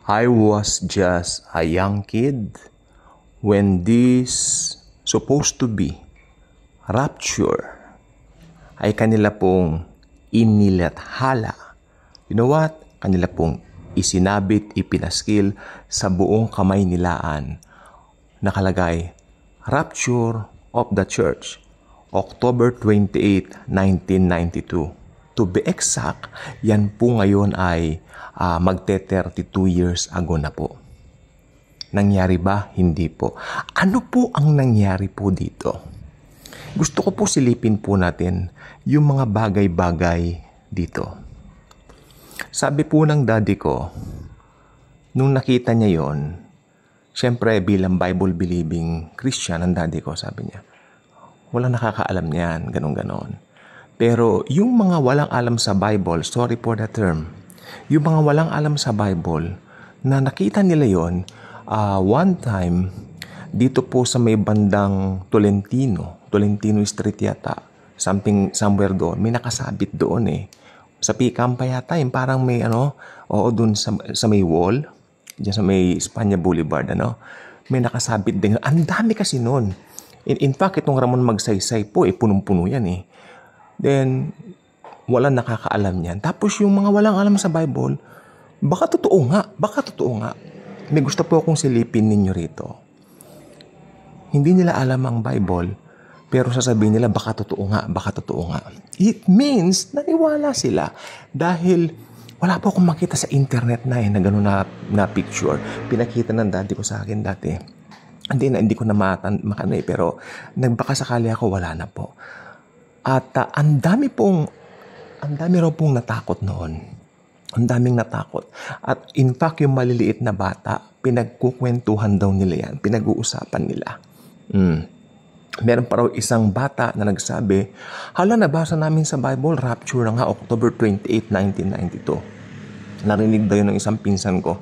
I was just a young kid when this supposed to be rapture ay kanila pong inilathala. You know what? Kanila pong isinabit, ipinaskil sa buong kamay nilaan. Nakalagay, Rapture of the Church, October 28, 1992. To be exact, yan po ngayon ay magte-32 years ago na po. Nangyari ba? Hindi po. Ano po ang nangyari po dito? Gusto ko po silipin po natin yung mga bagay-bagay dito. Sabi po ng daddy ko, nung nakita niya yon, syempre bilang Bible-believing Christian, ang daddy ko, sabi niya, walang nakakaalam niyan, ganon-ganon. Pero yung mga walang alam sa Bible, sorry for the term, yung mga walang alam sa Bible, na nakita nila yon, one time, dito po sa may bandang Tolentino Street yata, somewhere doon, may nakasabit doon eh. Sa Picam pa yata, yung parang may doon sa may wall, diyan sa may Espanya Boulevard, may nakasabit din. Ang dami kasi noon. In fact, itong Ramon Magsaysay po, punong-puno yan eh. Then, walang nakakaalam yan. Tapos yung mga walang alam sa Bible, baka totoo nga. May gusto po akong silipin ninyo rito. Hindi nila alam ang Bible, pero sasabihin nila, baka totoo nga. It means, naniwala sila. Dahil, wala po akong makita sa internet na gano'n na picture. Pinakita ng daddy ko sa akin dati. Hindi ko na makano pero nagbaka sakali ako, wala na po. At ang dami raw pong natakot noon. Ang daming natakot. At in fact, yung maliliit na bata, pinagkukwentuhan daw nila yan. Pinag-uusapan nila. Meron pa raw isang bata na nagsabi, hala, nabasa namin sa Bible, rapture na nga, October 28, 1992. Narinig daw yun ng isang pinsan ko.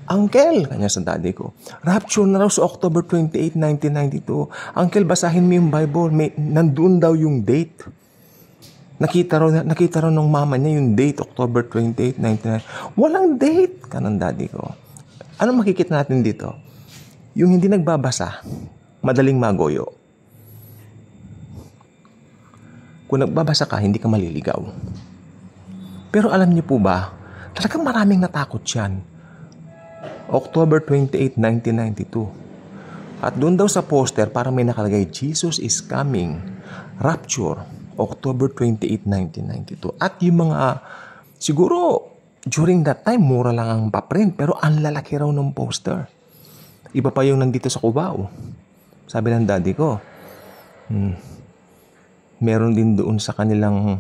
Uncle, kanya sa daddy ko, rapture na raw sa October 28, 1992. Uncle, basahin mo yung Bible. Nandun daw yung date. Nakita raw ng mama niya yung date, October 28, 1992. Walang date, kanang daddy ko. Ano makikita natin dito? Yung hindi nagbabasa, madaling magoyo. Kung nagbabasa ka, hindi ka maliligaw. Pero alam niyo po ba, talagang maraming natakot yan. October 28, 1992. At doon daw sa poster, parang may nakalagay, Jesus is coming. Rapture, October 28, 1992. At yung mga, siguro, during that time, mura lang ang paprint, pero ang lalaki raw ng poster. Iba pa yung nandito sa Cubao. Sabi ng daddy ko, meron din doon sa kanilang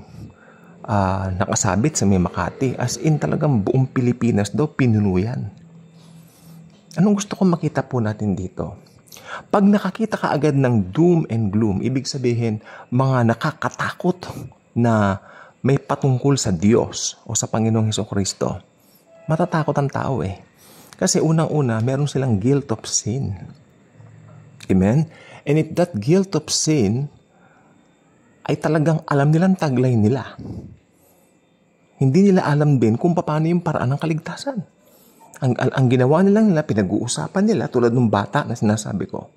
nakasabit sa may Makati. As in talagang buong Pilipinas daw, pinuno yan. Anong gusto kong makita po natin dito? Pag nakakita ka agad ng doom and gloom, ibig sabihin, mga nakakatakot na may patungkol sa Diyos o sa Panginoong Hesukristo, matatakot ang tao eh. Kasi unang-una, meron silang guilt of sin. Amen? And if that guilt of sin ay talagang alam nilang taglay nila, hindi nila alam din kung paano yung paraan ng kaligtasan. Ang ginawa nila, pinag-uusapan nila, tulad ng bata na sinasabi ko.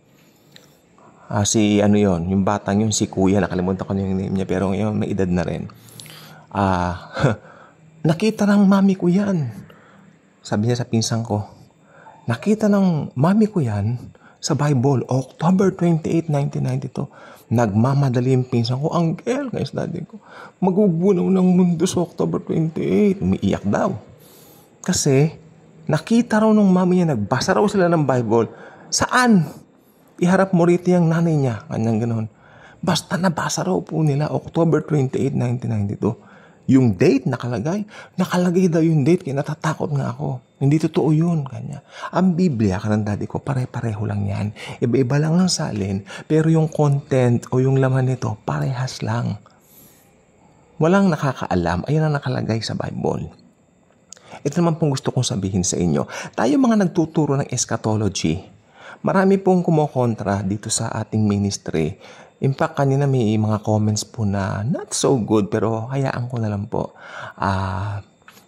Yung batang yun, si Kuya, nakalimutan ko yung name niya, pero ngayon may edad na rin. Nakita ng mami ko yan. Sabi niya sa pinsan ko, nakita ng mami ko yan sa Bible, October 28, 1992. Nagmamadali yung pinsan ko, Uncle, guys, daddy ko, magugunaw ng mundo sa October 28. Umiiyak daw. Kasi, nakita raw ng mami niya, nagbasa raw sila ng Bible. Saan? Iharap mo rito yung nanay niya. Kanyang ganoon. Basta nabasa raw po nila, October 28, 1992. Yung date nakalagay. Nakalagay daw yung date, kaya natatakot nga ako. Hindi totoo yun. Kanya. Ang Biblia, kanang daddy ko, pare-pareho lang yan. Iba-iba lang ang salin, pero yung content o yung laman nito, parehas lang. Walang nakakaalam. Ayun ang nakalagay sa Bible. Ito naman pong gusto kong sabihin sa inyo. Tayo mga nagtuturo ng eschatology, marami pong kumokontra dito sa ating ministry. In fact, kanina may mga comments po na not so good, pero hayaan ko na lang po.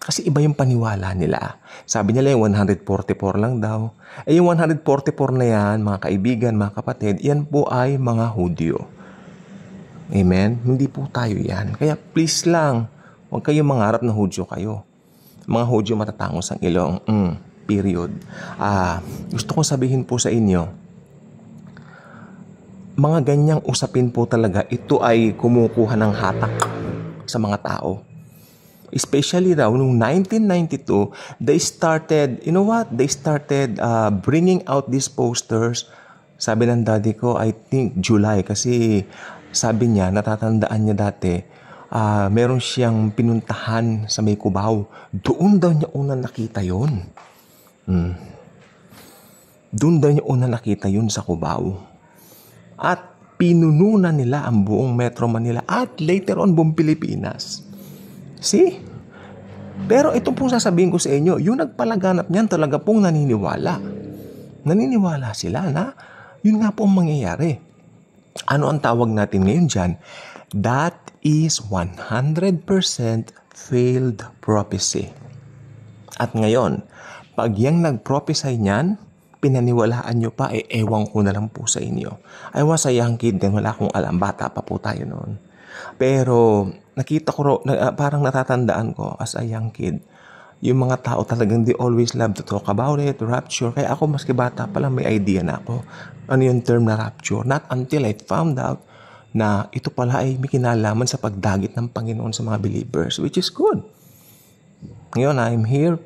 Kasi iba yung paniwala nila. Sabi nila yung 144 lang daw. Yung 144 na yan, mga kaibigan, mga kapatid, yan po ay mga Hudyo. Amen? Hindi po tayo yan. Kaya please lang, huwag kayong mangarap na Hudyo kayo. Mga Hudyo matatangos ang ilong. Period. Gusto kong sabihin po sa inyo, mga ganyang usapin po talaga, ito ay kumukuha ng hatak sa mga tao. Especially raw, noong 1992, they started, you know what? They started bringing out these posters. Sabi ng daddy ko, I think July. Kasi sabi niya, natatandaan niya dati, meron siyang pinuntahan sa may Cubao. Doon daw niya unang nakita yun. Doon daw niya unang nakita yun sa Cubao. At pinununan nila ang buong Metro Manila at later on buong Pilipinas. See? Pero ito pong sasabihin ko sa inyo, yung nagpalaganap niyan talaga pong naniniwala. Naniniwala sila na yun nga po ang mangyayari. Ano ang tawag natin ngayon dyan? That is 100% failed prophecy. At ngayon, pag yang nag-prophesy niyan, pinaniwalaan nyo pa, ewan ko na lang po sa inyo. I was a young kid din, wala akong alam, bata pa po tayo noon. Pero nakita ko, parang natatandaan ko as a young kid, yung mga tao talagang they always love to talk about it, rapture. Kaya ako maski bata pa lang may idea na ako. Ano yung term na rapture? Not until I found out na ito pala ay may kinalaman sa pagdagit ng Panginoon sa mga believers, which is good. Ngayon, I'm here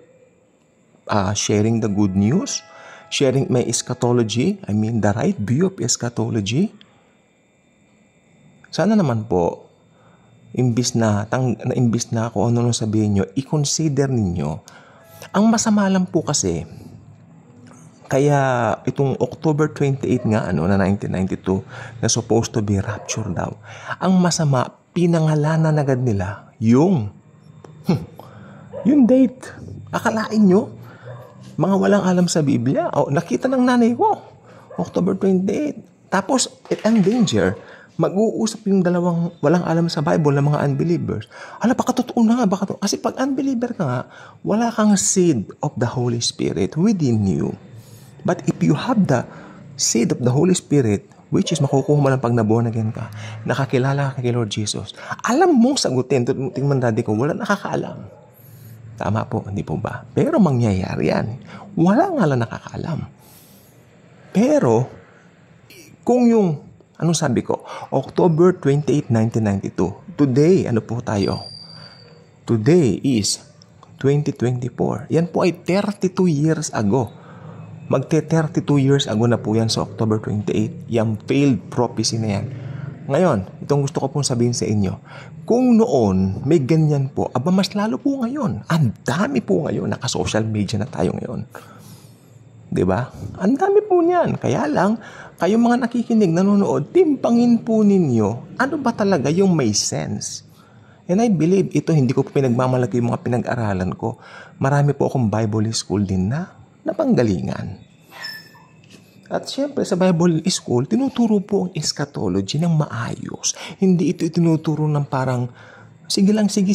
sharing the good news, sharing my eschatology, I mean the right view of eschatology. Sana naman po, imbis na kung ano nung sabihin nyo, i-consider ninyo. Ang masama lang po kasi, kaya itong October 28 nga, na 1992, na supposed to be rapture daw. Ang masama, pinangalanan agad nila yung date. Akalain nyo, mga walang alam sa Biblia. Nakita ng nanay ko, October 28. Tapos, it endanger. Mag-uusap yung dalawang walang alam sa Bible ng mga unbelievers. Baka totoo na nga. Kasi pag unbeliever ka nga, wala kang seed of the Holy Spirit within you. But if you have the seed of the Holy Spirit, which is makukuha mo lang pag naborn again ka, nakakilala ka kay Lord Jesus, alam mong sagutin. Tingnan daddy ko, wala nakakaalam. Tama po, hindi po ba? Pero mangyayari yan. Wala nga lang nakakaalam. Pero, kung yung, anong sabi ko? October 28, 1992. Today, ano po tayo? Today is 2024. Yan po ay 32 years ago. Magte-32 years ago na po yan sa October 28. Yung failed prophecy na yan. Ngayon, itong gusto ko pong sabihin sa inyo. Kung noon, may ganyan po, mas lalo po ngayon. Ang dami po ngayon. Naka-social media na tayo ngayon. Diba? Ang dami po niyan. Kaya lang, kayong mga nakikinig, nanonood, timpangin po ninyo, ano ba talaga yung may sense? And I believe ito, hindi ko po pinagmamalaki yung mga pinag-aralan ko. Marami po akong Bible school din na napanggalingan. At syempre, sa Bible school, tinuturo po ang eschatology ng maayos. Hindi ito tinuturo ng parang, sige lang, sige.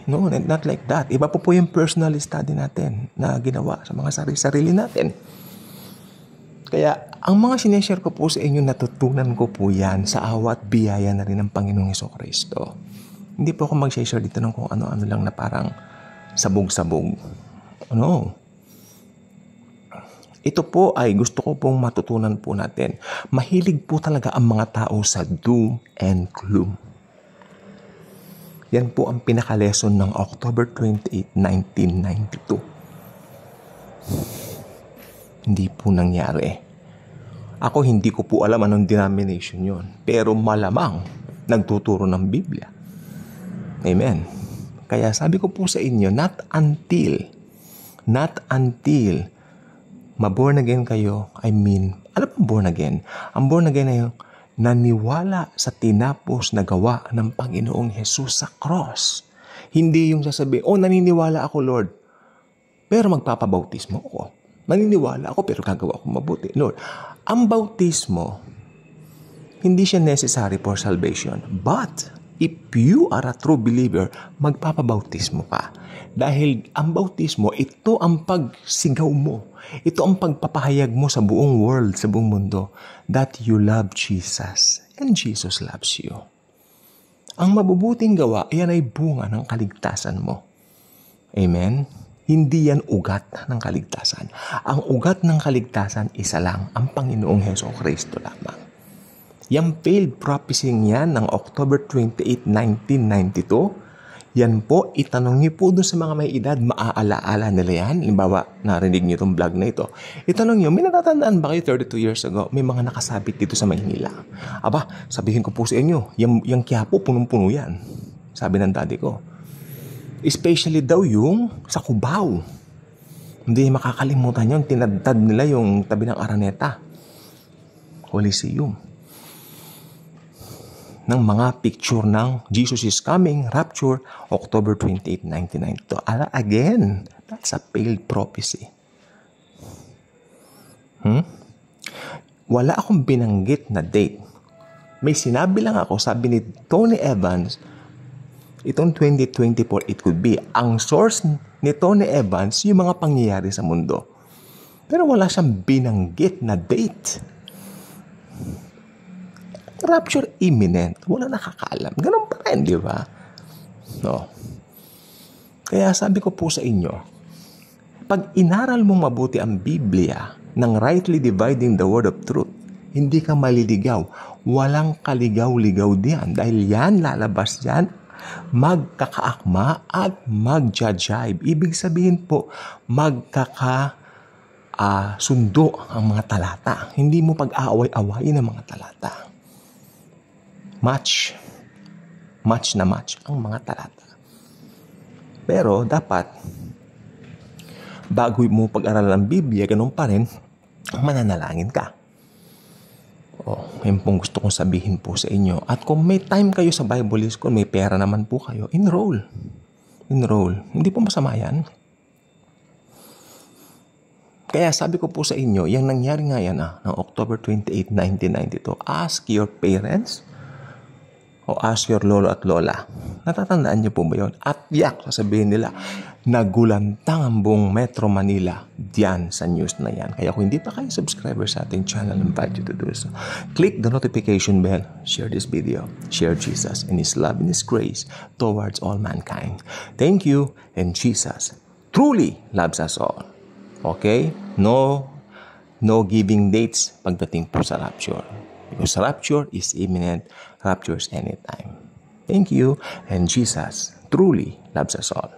No, not like that. Iba po yung personal study natin na ginawa sa mga sarili natin. Kaya, ang mga sineshare ko po sa inyo, natutunan ko po yan sa awat biyaya na rin ng Panginoong Hesukristo. Hindi po ako mag-share dito ng kung ano-ano lang na parang sabog-sabog. No. Ito po ay gusto ko pong matutunan po natin. Mahilig po talaga ang mga tao sa doom and gloom. Yan po ang pinaka-lesson ng October 28, 1992. Hindi po nangyari. Ako hindi ko po alam anong denomination yon, pero malamang nagtuturo ng Biblia. Amen. Kaya sabi ko po sa inyo, not until ma-born again kayo, ano pong born again? Ang born again ay naniwala sa tinapos na gawa ng Panginoong Jesus sa cross. Hindi yung sasabi, naniniwala ako Lord, pero magpapabautismo ako. Naniniwala ako pero gagawa ako mabuti. Lord, ang bautismo, hindi siya necessary for salvation. But, if you are a true believer, magpapabautismo ka. Dahil ang bautismo, ito ang pagsigaw mo. Ito ang pagpapahayag mo sa buong world, sa buong mundo, that you love Jesus and Jesus loves you. Ang mabubuting gawa, yan ay bunga ng kaligtasan mo. Amen? Hindi yan ugat ng kaligtasan. Ang ugat ng kaligtasan, isa lang, ang Panginoong Hesukristo lamang. Yung failed prophecy yan ng October 28, 1992, yan po, itanong niyo po doon sa mga may edad, maaalaala nila yan. Halimbawa, narinig niyo itong vlog na ito. Itanong niyo, may natatandaan ba kayo 32 years ago? May mga nakasabit dito sa Maynila. Aba, sabihin ko po sa inyo, yung Quiapo, punong-puno yan. Sabi ng daddy ko. Especially daw yung sa Cubao. Hindi makakalimutan yun. Tinadtad nila yung tabi ng Araneta Coliseum. Ng mga picture ng Jesus is Coming, Rapture, October 28, 1992. Again, that's a failed prophecy. Wala akong binanggit na date. May sinabi lang ako, sabi ni Tony Evans, itong 2024, it could be. Ang source ni Tony Evans, yung mga pangyayari sa mundo. Pero wala siyang binanggit na date. Rapture imminent. Wala nakakaalam. Ganun pa rin, di ba? No. Kaya sabi ko po sa inyo, pag inaral mong mabuti ang Biblia ng rightly dividing the word of truth, hindi ka maliligaw. Walang kaligaw-ligaw diyan. Dahil yan, lalabas yan, magkakaakma at magjajibe. Ibig sabihin po, sundo ang mga talata. Hindi mo pag-aaway-awayin ang mga talata. Match ang mga talata. Pero dapat, bago mo pag-aralan ng Biblia, ganun pa rin, mananalangin ka. Yun pong gusto kong sabihin po sa inyo. At kung may time kayo sa Bible School, may pera naman po kayo, enroll. Hindi po masama yan. Kaya sabi ko po sa inyo, yung nangyari nga yan ng October 28, 1992, ask your parents, o ask your lolo at lola. Natatandaan niyo po ba yun? At sasabihin nila, nagulantang ang buong Metro Manila diyan sa news na yan. Kaya kung hindi pa kayo subscriber sa ating channel, I invite you to do so. Click the notification bell, share this video, share Jesus and His love and His grace towards all mankind. Thank you, and Jesus truly loves us all. Okay? No giving dates pagdating po sa rapture. Because rapture is imminent. Rapture is anytime. Thank you, and Jesus truly loves us all.